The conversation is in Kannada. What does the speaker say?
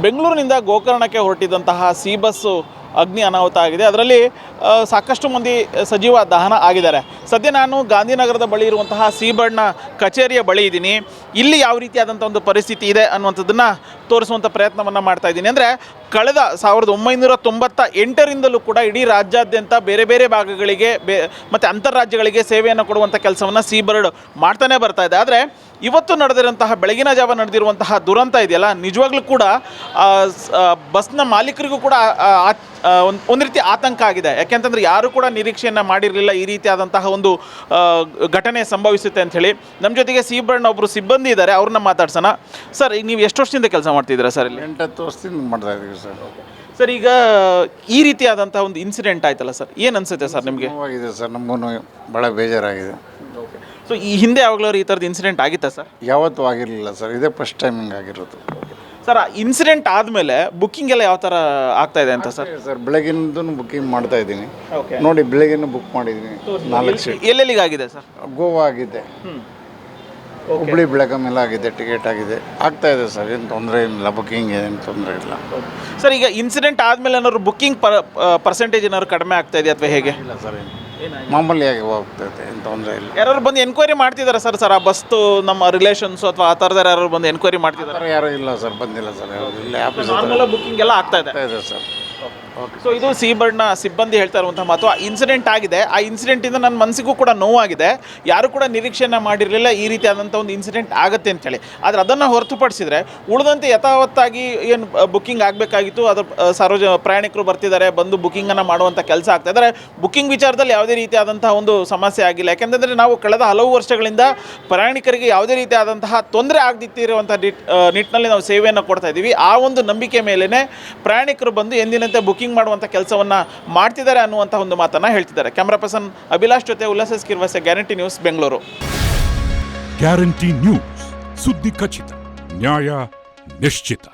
ಬೆಂಗಳೂರಿನಿಂದ ಗೋಕರ್ಣಕ್ಕೆ ಹೊರಟಿದ್ದಂತಹ ಸಿ ಬಸ್ಸು ಅಗ್ನಿ ಅನಾಹುತ ಆಗಿದೆ. ಅದರಲ್ಲಿ ಸಾಕಷ್ಟು ಮಂದಿ ಸಜೀವ ದಹನ ಆಗಿದ್ದಾರೆ. ಸದ್ಯ ನಾನು ಗಾಂಧಿನಗರದ ಬಳಿ ಇರುವಂತಹ ಸಿ ಬರ್ಡ್ನ ಕಚೇರಿಯ ಬಳಿ ಇದ್ದೀನಿ. ಇಲ್ಲಿ ಯಾವ ರೀತಿಯಾದಂಥ ಒಂದು ಪರಿಸ್ಥಿತಿ ಇದೆ ಅನ್ನುವಂಥದ್ದನ್ನು ತೋರಿಸುವಂಥ ಪ್ರಯತ್ನವನ್ನು ಮಾಡ್ತಾ ಇದ್ದೀನಿ. ಅಂದರೆ ಕಳೆದ 1998ರಿಂದಲೂ ಕೂಡ ಇಡೀ ರಾಜ್ಯಾದ್ಯಂತ ಬೇರೆ ಬೇರೆ ಭಾಗಗಳಿಗೆ ಮತ್ತು ಅಂತಾರಾಜ್ಯಗಳಿಗೆ ಸೇವೆಯನ್ನು ಕೊಡುವಂಥ ಕೆಲಸವನ್ನು ಸಿ ಬರ್ಡ್ ಮಾಡ್ತಾನೆ ಬರ್ತಾ ಇದೆ. ಆದರೆ ಇವತ್ತು ನಡೆದಿರುವಂತಹ ಬೆಳಗಿನ ಜಾವ ನಡೆದಿರುವಂತಹ ದುರಂತ ಇದೆಯಲ್ಲ, ನಿಜವಾಗ್ಲೂ ಕೂಡ ಬಸ್ನ ಮಾಲೀಕರಿಗೂ ಕೂಡ ಒಂದು ರೀತಿ ಆತಂಕ ಆಗಿದೆ. ಯಾಕೆಂತಂದರೆ ಯಾರು ಕೂಡ ನಿರೀಕ್ಷೆಯನ್ನು ಮಾಡಿರಲಿಲ್ಲ ಈ ರೀತಿಯಾದಂತಹ ಒಂದು ಘಟನೆ ಸಂಭವಿಸುತ್ತೆ ಅಂಥೇಳಿ. ನಮ್ಮ ಜೊತೆಗೆ ಸಿ ಬರ್ಡ್ನ ಒಬ್ಬರು ಸಿಬ್ಬಂದಿ ಇದ್ದಾರೆ, ಅವ್ರನ್ನ ಮಾತಾಡ್ಸೋಣ. ಸರ್, ಈಗ ನೀವು ಎಷ್ಟು ವರ್ಷದಿಂದ ಕೆಲಸ ಮಾಡ್ತಿದ್ದೀರಾ ಸರ್ ಇಲ್ಲಿ? 8-10 ವರ್ಷದಿಂದ ಮಾಡ್ತಾ ಇದ್ದೀವಿ ಸರ್. ಸರ್, ಈಗ ಈ ರೀತಿಯಾದಂಥ ಒಂದು ಇನ್ಸಿಡೆಂಟ್ ಆಯ್ತಲ್ಲ ಸರ್, ಏನು ಅನಿಸುತ್ತೆ ಸರ್ ನಿಮಗೆ? ನೋವಾಗಿದೆ ಸರ್, ನಮಗೂ ಭಾಳ ಬೇಜಾರಾಗಿದೆ. ಸೊ ಈ ಹಿಂದೆ ಯಾವಾಗಲೂ ಈ ಥರದ್ದು ಇನ್ಸಿಡೆಂಟ್ ಆಗಿತ್ತಾ ಸರ್? ಯಾವತ್ತೂ ಆಗಿರಲಿಲ್ಲ ಸರ್, ಇದೇ ಫಸ್ಟ್ ಟೈಮಿಂಗ್ ಆಗಿರೋದು ಸರ್. ಆ ಇನ್ಸಿಡೆಂಟ್ ಆದಮೇಲೆ ಬುಕ್ಕಿಂಗ್ ಎಲ್ಲ ಯಾವ ಥರ ಆಗ್ತಾ ಇದೆ ಅಂತ ಸರ್? ಸರ್, ಬೆಳಗಿಂದು ಬುಕ್ಕಿಂಗ್ ಮಾಡ್ತಾ ಇದ್ದೀನಿ ನೋಡಿ. ಬೆಳಗಿನ ಬುಕ್ ಮಾಡಿದ್ದೀನಿ 4 ಸೀಟ್. ಎಲ್ಲೆಲ್ಲಿಗಾಗಿದೆ ಸರ್? ಗೋವಾ ಆಗಿದೆ, ಹುಬ್ಳಿ ಬೆಳಗಾಂ ಎಲ್ಲ ಆಗಿದೆ, ಟಿಕೆಟ್ ಆಗಿದೆ, ಆಗ್ತಾ ಇದೆ ಸರ್. ಏನು ತೊಂದರೆ ಇಲ್ಲ, ಬುಕ್ಕಿಂಗ್ ಏನು ತೊಂದರೆ ಇಲ್ಲ ಸರ್. ಈಗ ಇನ್ಸಿಡೆಂಟ್ ಆದಮೇಲೆ ಏನಾದ್ರು ಬುಕ್ಕಿಂಗ್ ಪರ್ಸೆಂಟೇಜ್ ಏನಾದ್ರು ಕಡಿಮೆ ಆಗ್ತಾ ಇದೆ ಅಥವಾ ಹೇಗೆ? ಇಲ್ಲ ಸರ್, ಮಾಮೂಲಿಯಾಗಿ ಹೋಗ್ತೈತೆ, ಏನು ತೊಂದರೆ ಇಲ್ಲ. ಯಾರು ಬಂದು ಎನ್ಕ್ವೈರಿ ಮಾಡ್ತಿದ್ದಾರೆ ಸರ್? ಆ ಬಸ್ತು ನಮ್ಮ ರಿಲೇಷನ್ಸು ಅಥವಾ ಆ ಥರದಾರ ಯಾರು ಬಂದು ಎನ್ಕ್ವೈರಿ ಮಾಡ್ತಿದ್ದಾರೆ? ಯಾರು ಇಲ್ಲ ಸರ್, ಬಂದಿಲ್ಲ ಸರ್. ಇಲ್ಲ, ಆಫೀಸ್ ಬುಕ್ಕಿಂಗ್ ಎಲ್ಲ ಆಗ್ತಾ ಇದೆ ಸರ್. ಸೊ ಇದು ಸಿ ಬರ್ಡ್ನ ಸಿಬ್ಬಂದಿ ಹೇಳ್ತಾ ಇರುವಂಥ ಮಾತು. ಆ ಇನ್ಸಿಡೆಂಟ್ ಆಗಿದೆ, ಆ ಇನ್ಸಿಡೆಂಟಿಂದ ನನ್ನ ಮನಸ್ಸಿಗೂ ಕೂಡ ನೋವಾಗಿದೆ. ಯಾರು ಕೂಡ ನಿರೀಕ್ಷೆಯನ್ನು ಮಾಡಿರಲಿಲ್ಲ ಈ ರೀತಿಯಾದಂಥ ಒಂದು ಇನ್ಸಿಡೆಂಟ್ ಆಗುತ್ತೆ ಅಂತೇಳಿ. ಆದರೆ ಅದನ್ನು ಹೊರತುಪಡಿಸಿದರೆ ಉಳಿದಂತೆ ಯಥಾವತ್ತಾಗಿ ಏನು ಬುಕ್ಕಿಂಗ್ ಆಗಬೇಕಾಗಿತ್ತು ಅದರ ಪ್ರಯಾಣಿಕರು ಬರ್ತಿದ್ದಾರೆ, ಬಂದು ಬುಕ್ಕಿಂಗನ್ನು ಮಾಡುವಂಥ ಕೆಲಸ ಆಗ್ತಾ ಇದ್ದಾರೆ. ಬುಕ್ಕಿಂಗ್ ವಿಚಾರದಲ್ಲಿ ಯಾವುದೇ ರೀತಿಯಾದಂಥ ಒಂದು ಸಮಸ್ಯೆ ಆಗಿಲ್ಲ. ಯಾಕೆಂದರೆ ನಾವು ಕಳೆದ ಹಲವು ವರ್ಷಗಳಿಂದ ಪ್ರಯಾಣಿಕರಿಗೆ ಯಾವುದೇ ರೀತಿಯಾದಂತಹ ತೊಂದರೆ ಆಗದಿತ್ತಿರುವಂಥ ನಿಟ್ಟಿನಲ್ಲಿ ನಾವು ಸೇವೆಯನ್ನು ಕೊಡ್ತಾ ಇದ್ದೀವಿ. ಆ ಒಂದು ನಂಬಿಕೆ ಮೇಲೇ ಪ್ರಯಾಣಿಕರು ಬಂದು ಎಂದಿನಂತೆ ಬುಕ್ಕಿಂಗ್ ಮಾಡುವಂಥ ಕೆಲಸವನ್ನು ಮಾಡ್ತಿದ್ದಾರೆ ಅನ್ನುವಂಥ ಒಂದು ಮಾತನ್ನು ಹೇಳ್ತಿದ್ದಾರೆ. ಕ್ಯಾಮ್ರಾ ಪರ್ಸನ್ ಅಭಿಲಾಷ್ ಜೊತೆ Ullas Kirvase, guarantee news, Bengaluru. Guarantee news, ಸುದ್ದಿ ಖಚಿತ, ನ್ಯಾಯ ನಿಶ್ಚಿತ.